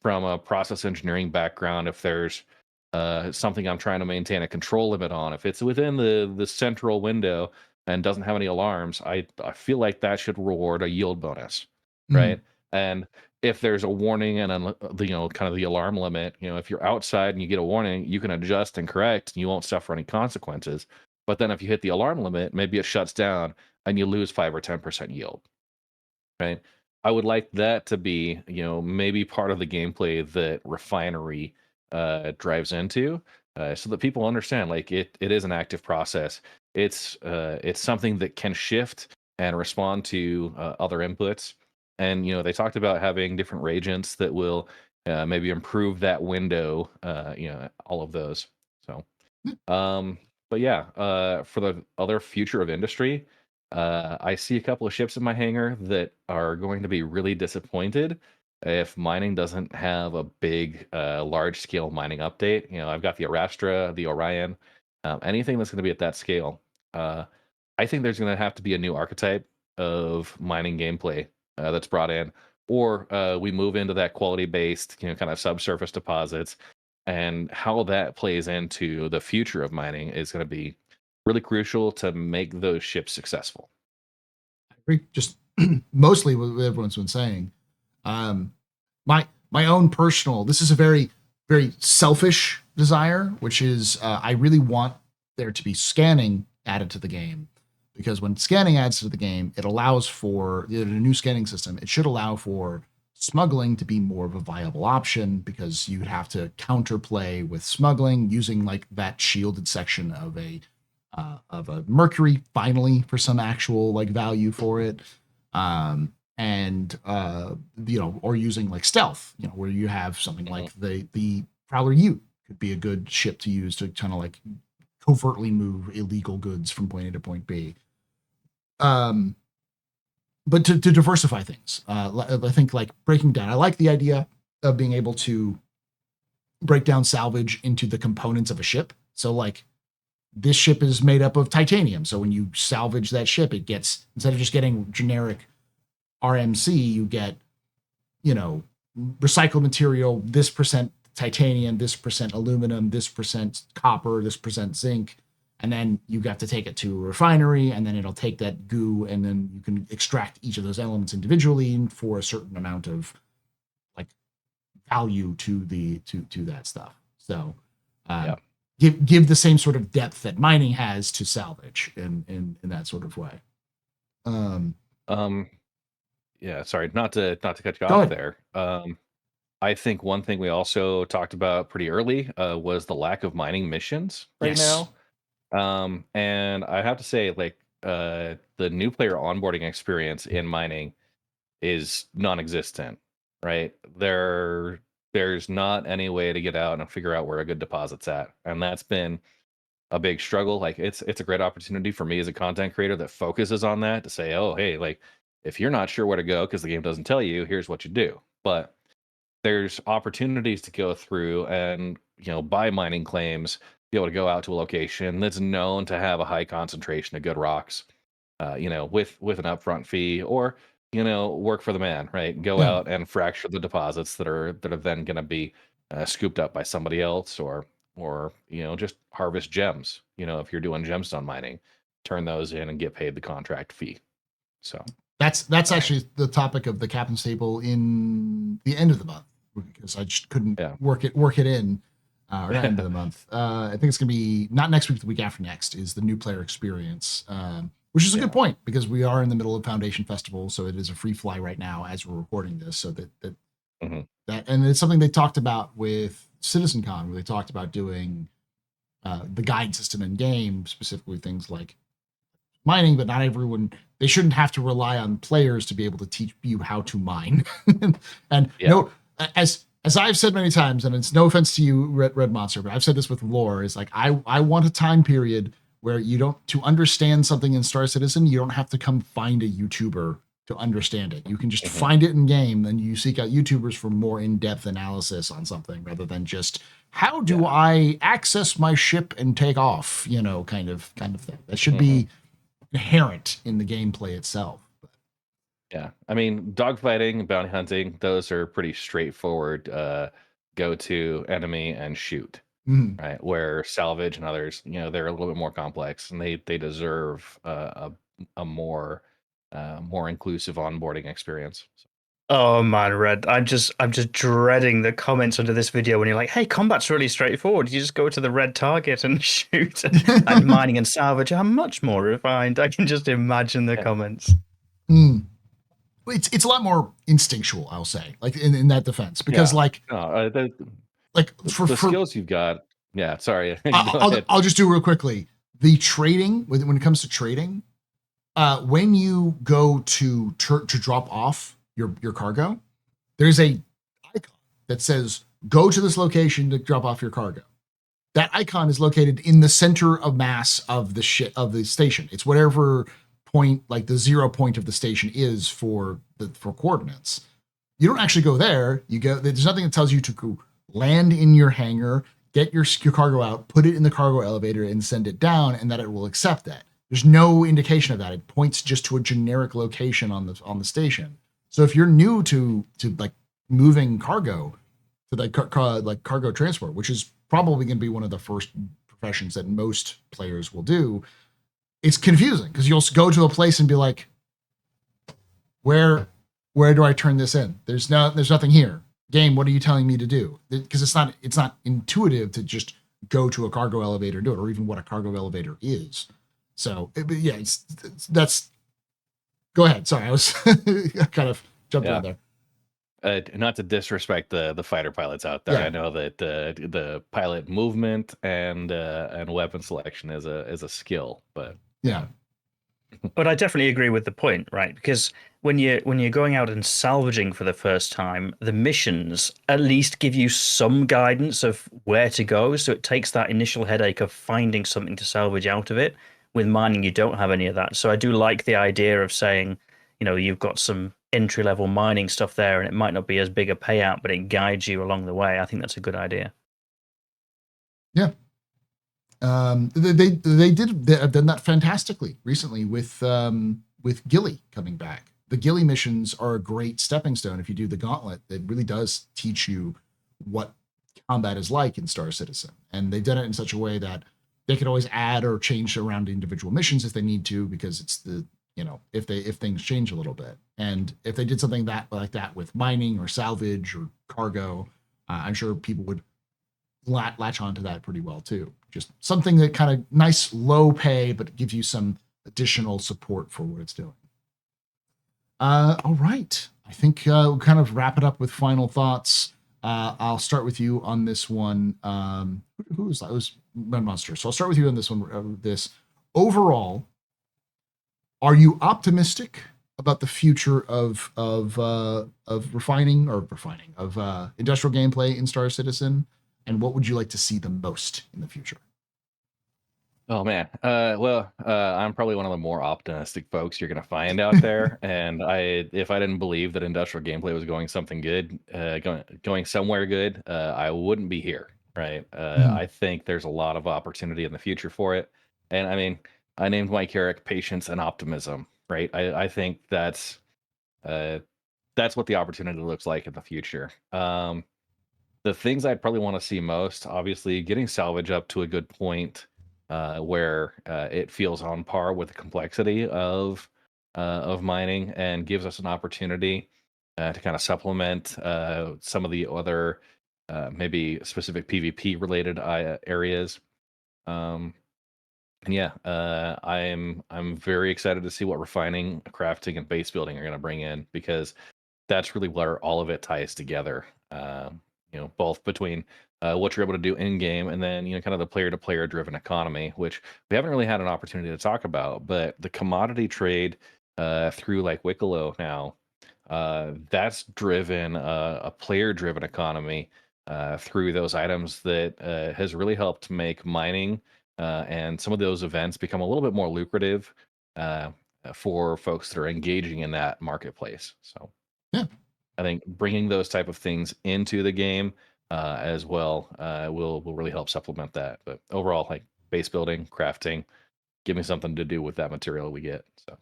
from a process engineering background, if there's something I'm trying to maintain a control limit on, if it's within the central window and doesn't have any alarms, I feel like that should reward a yield bonus, right? And if there's a warning and kind of the alarm limit, if you're outside and you get a warning, you can adjust and correct, and you won't suffer any consequences. But then if you hit the alarm limit, maybe it shuts down and you lose 5 or 10% yield, right? I would like that to be, maybe part of the gameplay that Refinery drives into. so that people understand like it is an active process. It's something that can shift and respond to other inputs. And they talked about having different reagents that will maybe improve that window. All of those. So, um, but yeah, for the other future of industry, I see a couple of ships in my hangar that are going to be really disappointed if mining doesn't have a big, large scale mining update. I've got the Arastra, the Orion, anything that's going to be at that scale. Uh, I think there's going to have to be a new archetype of mining gameplay that's brought in, or we move into that quality based, kind of subsurface deposits, and how that plays into the future of mining is going to be really crucial to make those ships successful. I agree. Just mostly what everyone's been saying. My own personal, this is a very selfish desire, which is I really want there to be scanning added to the game, because when scanning adds to the game, it allows for a new scanning system. It should allow for smuggling to be more of a viable option, because you'd have to counterplay with smuggling using like that shielded section of a mercury finally for some actual like value for it. And or using like stealth, where you have something like the Prowler Ute could be a good ship to use to kind of like covertly move illegal goods from point A to point B. But to diversify things, I think like breaking down, I like the idea of being able to break down salvage into the components of a ship. So like this ship is made up of titanium. So when you salvage that ship, it gets, instead of just getting generic RMC, you get, recycled material, this percent titanium, this percent aluminum, this percent copper, this percent zinc. And then you have to take it to a refinery, and then it'll take that goo, and then you can extract each of those elements individually for a certain amount of like value to that stuff. So give the same sort of depth that mining has to salvage in that sort of way. Yeah, sorry, not to cut you off there. I think one thing we also talked about pretty early was the lack of mining missions right now. And I have to say, like, the new player onboarding experience in mining is non-existent, right? There's not any way to get out and figure out where a good deposit's at, and that's been a big struggle. Like, it's a great opportunity for me as a content creator that focuses on that to say, oh, hey, like, if you're not sure where to go because the game doesn't tell you, here's what you do. But there's opportunities to go through and buy mining claims, be able to go out to a location that's known to have a high concentration of good rocks, with an upfront fee, or work for the man, right? Go out and fracture the deposits that are then going to be scooped up by somebody else, or just harvest gems. If you're doing gemstone mining, turn those in and get paid the contract fee. So that's actually the topic of the captain's table in the end of the month, because I just couldn't work it in or end of the month. I think it's gonna be not next week, the week after next is the new player experience, which is a good point, because we are in the middle of Foundation Festival, so it is a free fly right now as we're recording this. So that and it's something they talked about with CitizenCon, where they talked about doing the guide system in game, specifically things like mining, but not everyone, they shouldn't have to rely on players to be able to teach you how to mine. And as I've said many times, and it's no offense to you, Red Monster, but I've said this with lore, is like I want a time period where you don't, to understand something in Star Citizen, you don't have to come find a YouTuber to understand it. You can just find it in game, and you seek out YouTubers for more in-depth analysis on something, rather than just how do I access my ship and take off, kind of thing. That should be inherent in the gameplay itself. Yeah, I mean, dogfighting, bounty hunting, those are pretty straightforward. Go to enemy and shoot, right? Where salvage and others, they're a little bit more complex, and they deserve a more inclusive onboarding experience. So. Oh man, Red! I'm just dreading the comments under this video when you're like, "Hey, combat's really straightforward. You just go to the red target and shoot." And mining and salvage are much more refined. I can just imagine the comments. It's a lot more instinctual, I'll say, like in that defense, because the skills you've got Yeah, sorry. Go I'll, ahead. I'll just do real quickly. The trading, when it comes to trading, when you go to drop off your cargo, there's a icon that says go to this location to drop off your cargo. That icon is located in the center of mass of the station. It's whatever point, like the 0 point of the station is for coordinates. You don't actually go there. You go. There's nothing that tells you to go land in your hangar, get your cargo out, put it in the cargo elevator, and send it down, and that it will accept that. There's no indication of that. It points just to a generic location on the station. So if you're new to like moving cargo to like cargo transport, which is probably going to be one of the first professions that most players will do, it's confusing because you'll go to a place and be like, where do I turn this in? There's nothing here. Game, what are you telling me to do? Because it's not intuitive to just go to a cargo elevator and do it, or even what a cargo elevator is. So yeah, that's. Go ahead. Sorry, I was kind of jumped in there. Not to disrespect the fighter pilots out there. Yeah. I know that the pilot movement and weapon selection is a skill, but yeah. But I definitely agree with the point, right? Because when you're going out and salvaging for the first time, the missions at least give you some guidance of where to go. So it takes that initial headache of finding something to salvage out of it. With mining, you don't have any of that. So I do like the idea of saying, you've got some entry-level mining stuff there, and it might not be as big a payout, but it guides you along the way. I think that's a good idea. Yeah. They have done that fantastically recently with Gilly coming back. The Gilly missions are a great stepping stone. If you do the Gauntlet, it really does teach you what combat is like in Star Citizen, and they've done it in such a way that they can always add or change around individual missions if they need to, because it's if things change a little bit. And if they did something like that with mining or salvage or cargo, I'm sure people would latch onto that pretty well too. Just something that kind of nice low pay, but gives you some additional support for what it's doing. All right. I think we'll kind of wrap it up with final thoughts. I'll start with you on this one. Who was that? It was Red Monster. So I'll start with you on this one. This overall, are you optimistic about the future of refining of industrial gameplay in Star Citizen? And what would you like to see the most in the future? Oh man, I'm probably one of the more optimistic folks you're gonna find out there. And if I didn't believe that industrial gameplay was going something good, going somewhere good, I wouldn't be here, right? I think there's a lot of opportunity in the future for it. And I mean, I named my character Patience and Optimism, right? I think that's what the opportunity looks like in the future. The things I'd probably want to see most, obviously, getting salvage up to a good point where it feels on par with the complexity of mining and gives us an opportunity to kind of supplement some of the other maybe specific PvP related areas. And yeah, I'm very excited to see what refining, crafting, and base building are going to bring in, because that's really where all of it ties together. Both between what you're able to do in game, and then kind of the player to player driven economy, which we haven't really had an opportunity to talk about. But the commodity trade through like Wicklow now, that's driven a player driven economy through those items that has really helped make mining and some of those events become a little bit more lucrative for folks that are engaging in that marketplace. So yeah, I think bringing those type of things into the game as well will really help supplement that. But overall, like base building, crafting, give me something to do with that material we get. So,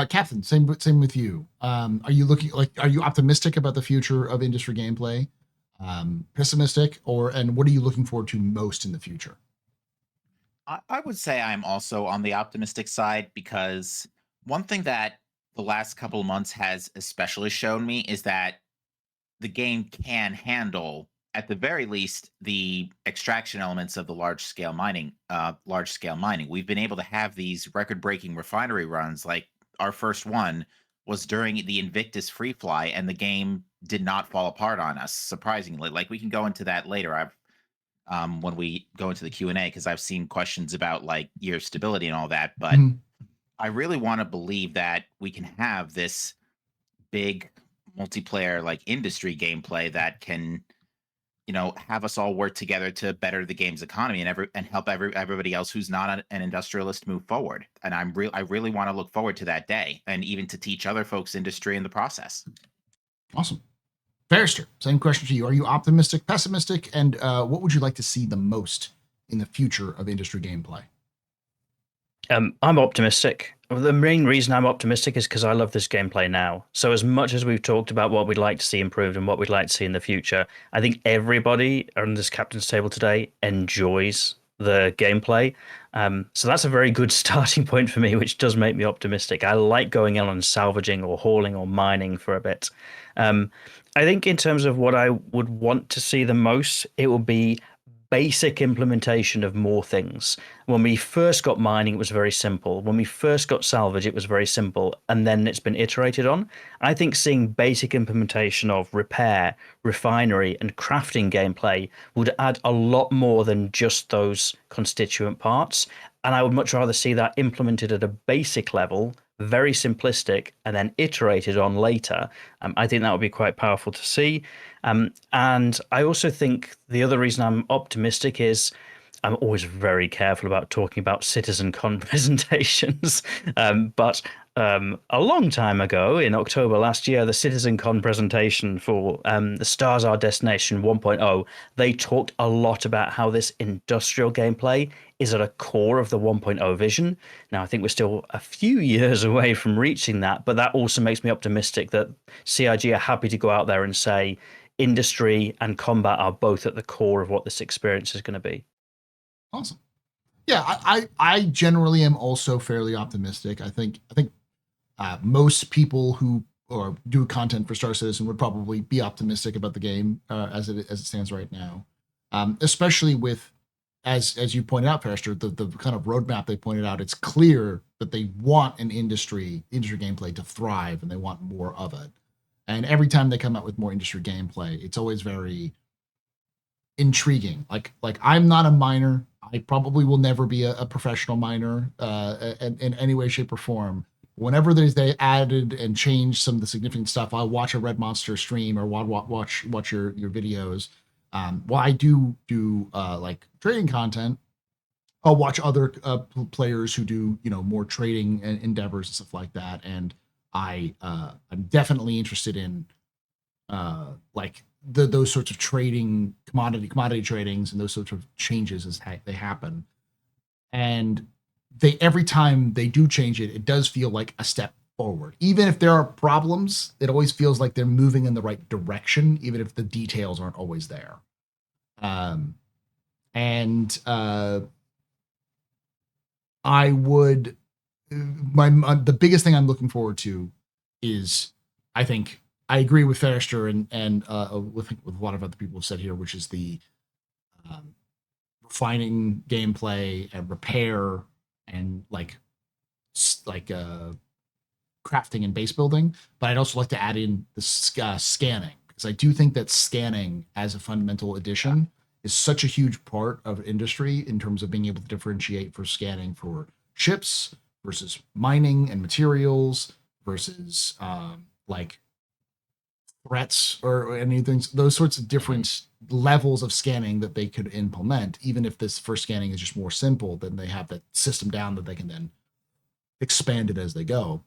Captain, same with you. Are you optimistic about the future of industry gameplay? Pessimistic, and what are you looking forward to most in the future? I would say I'm also on the optimistic side, because one thing that the last couple of months has especially shown me is that the game can handle, at the very least, the extraction elements of the large scale mining. We've been able to have these record breaking refinery runs. Like our first one was during the Invictus free fly, and the game did not fall apart on us, surprisingly. Like we can go into that later. when we go into the Q&A, because I've seen questions about like year stability and all that. But Mhm. I really want to believe that we can have this big multiplayer like industry gameplay that can, have us all work together to better the game's economy and help everybody else who's not an industrialist move forward. And I really want to look forward to that day, and even to teach other folks industry in the process. Awesome. Ferrister, same question to you. Are you optimistic, pessimistic, and what would you like to see the most in the future of industry gameplay? I'm optimistic. The main reason I'm optimistic is because I love this gameplay now. So as much as we've talked about what we'd like to see improved and what we'd like to see in the future, I think everybody on this captain's table today enjoys the gameplay. So that's a very good starting point for me, which does make me optimistic. I like going in and salvaging or hauling or mining for a bit. I think in terms of what I would want to see the most, it will be basic implementation of more things. When we first got mining, it was very simple. When we first got salvage, it was very simple. And then it's been iterated on. I think seeing basic implementation of repair, refinery, and crafting gameplay would add a lot more than just those constituent parts. And I would much rather see that implemented at a basic level, very simplistic, and then iterated on later. I think that would be quite powerful to see. And I also think the other reason I'm optimistic is I'm always very careful about talking about CitizenCon presentations. But a long time ago, in October last year, the CitizenCon presentation for the Stars Our Destination 1.0, they talked a lot about how this industrial gameplay is at a core of the 1.0 vision. Now, I think we're still a few years away from reaching that, but that also makes me optimistic that CIG are happy to go out there and say industry and combat are both at the core of what this experience is going to be. Awesome. Yeah, I generally am also fairly optimistic. I think most people who or do content for Star Citizen would probably be optimistic about the game as it stands right now, especially with as you pointed out, Pastor, the kind of roadmap they pointed out. It's clear that they want an industry gameplay to thrive, and they want more of it. And every time they come out with more industry gameplay, it's always very intriguing. Like I'm not a miner. I probably will never be a professional miner in any way, shape, or form. Whenever they added and changed some of the significant stuff, I'll watch a Red Monster stream or watch your videos. While I do like trading content, I'll watch other players who do more trading endeavors and stuff like that. And I'm definitely interested in like those sorts of trading commodity tradings and those sorts of changes as they happen. And every time they do change it, it does feel like a step forward. Even if there are problems, it always feels like they're moving in the right direction, even if the details aren't always there. I would the biggest thing I'm looking forward to is, I think I agree with Ferrister and with a lot of other people have said here, which is the refining gameplay and repair and like crafting and base building. But I'd also like to add in the scanning, because I do think that scanning as a fundamental addition is such a huge part of industry in terms of being able to differentiate for scanning for ships versus mining and materials versus like threats or anything, those sorts of different levels of scanning that they could implement. Even if this first scanning is just more simple, then they have that system down that they can then expand it as they go.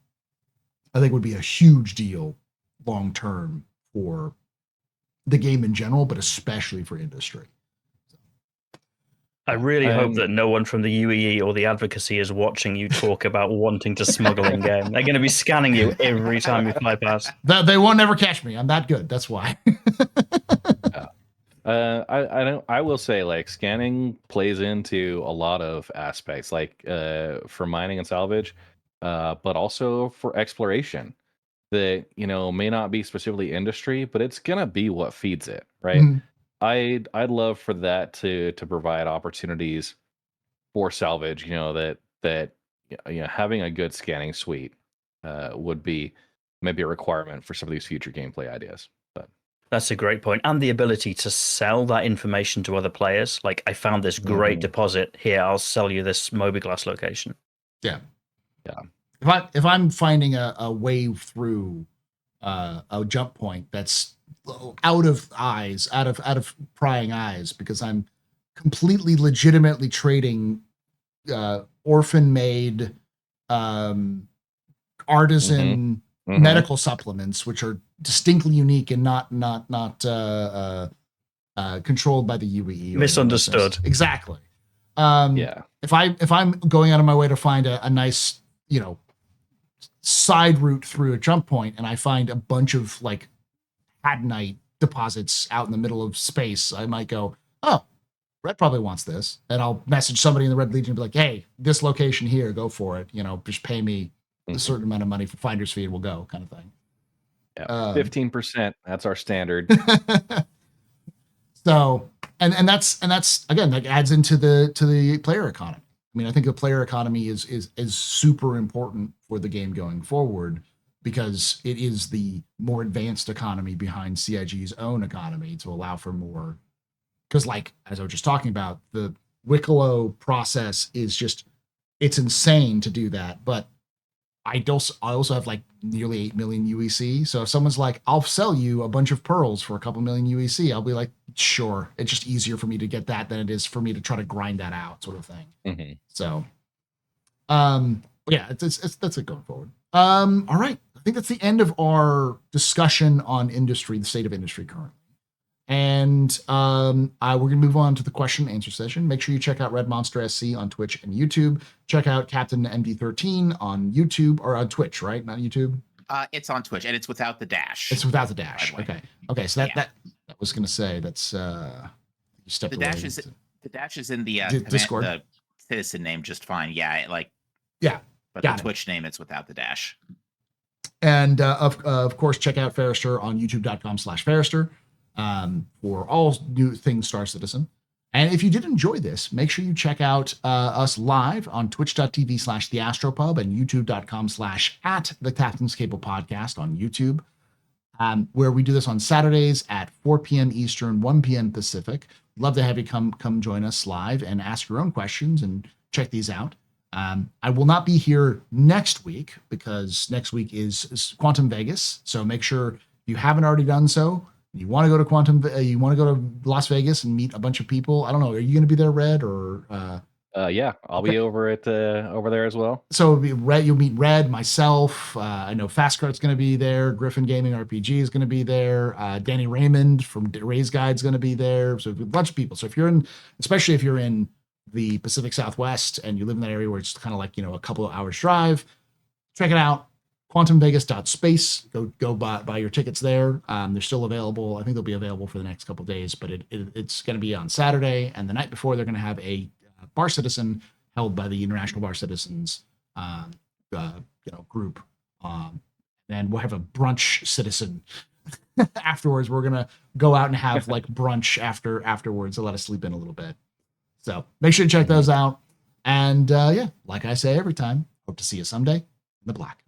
I think would be a huge deal long term for the game in general, but especially for industry. I really hope that no one from the UEE or the advocacy is watching you talk about wanting to smuggle in game. They're going to be scanning you every time you fly past. They won't ever catch me. I'm that good. That's why. I will say, like, scanning plays into a lot of aspects, like for mining and salvage, but also for exploration that may not be specifically industry, but it's gonna be what feeds it, right? Mhm. I'd love for that to provide opportunities for salvage. That having a good scanning suite would be maybe a requirement for some of these future gameplay ideas. But That's a great point. And the ability to sell that information to other players. Like, I found this great deposit here. I'll sell you this Moby-Glass location. Yeah. Yeah. If I'm finding a wave through a jump point that's out of prying eyes, because I'm completely legitimately trading orphan made artisan medical supplements, which are distinctly unique and not controlled by the UEE. Misunderstood. Exactly. Yeah. If I'm going out of my way to find a nice, side route through a jump point, and I find a bunch of like Hadanite deposits out in the middle of space, I might go, oh, Red probably wants this. And I'll message somebody in the Red Legion and be like, hey, this location here, go for it. Just pay me a certain amount of money for finder's fee and we'll go, kind of thing. Yeah. 15%. That's our standard. So, and that's again, that adds into the player economy. I mean, I think the player economy is super important for the game going forward, because it is the more advanced economy behind CIG's own economy to allow for more. Because, like, as I was just talking about, the Wicklow process is just, it's insane to do that. But I also have like nearly 8 million UEC. So if someone's like, I'll sell you a bunch of pearls for a couple million UEC, I'll be like, sure. It's just easier for me to get that than it is for me to try to grind that out, sort of thing. So, yeah, it's that's it going forward. All right. I think that's the end of our discussion on industry, the state of industry currently. And we're gonna move on to the question and answer session. Make sure you check out Red Monster SC on Twitch and YouTube. Check out Captain MD13 on YouTube, or on Twitch, right? Not YouTube. It's on Twitch, and it's without the dash. It's without the dash. Okay. So that was gonna say that's you stepped away. The dash is in the Discord. The citizen name just fine. Yeah, but got the Twitch name, it's without the dash. And of course, check out Ferrister on youtube.com/Ferrister. For all new things Star Citizen. And if you did enjoy this, make sure you check out us live on twitch.tv/theastropub and youtube.com/@the Podcast on YouTube, where we do this on Saturdays at 4 p.m. Eastern, 1 p.m. Pacific. Love to have you come join us live and ask your own questions and check these out. I will not be here next week because next week is Quantum Vegas. So make sure, if you haven't already done so, you want to go to you want to go to Las Vegas and meet a bunch of people. I don't know. Are you going to be there, Red, or? Yeah, I'll be over there as well. So Red, you'll meet Red, myself. I know Fastcart's going to be there. Griffin Gaming RPG is going to be there. Danny Raymond from Ray's Guide is going to be there. So a bunch of people. So especially if you're in the Pacific Southwest and you live in that area where it's kind of like, a couple of hours drive, check it out. quantumvegas.space. Go buy your tickets there. They're still available. I think they'll be available for the next couple of days, but it's going to be on Saturday, and the night before they're going to have a Bar Citizen held by the International Bar Citizens group. And we'll have a brunch citizen afterwards. We're going to go out and have like brunch afterwards to let us sleep in a little bit. So make sure to check those out. And like I say every time, hope to see you someday in the black.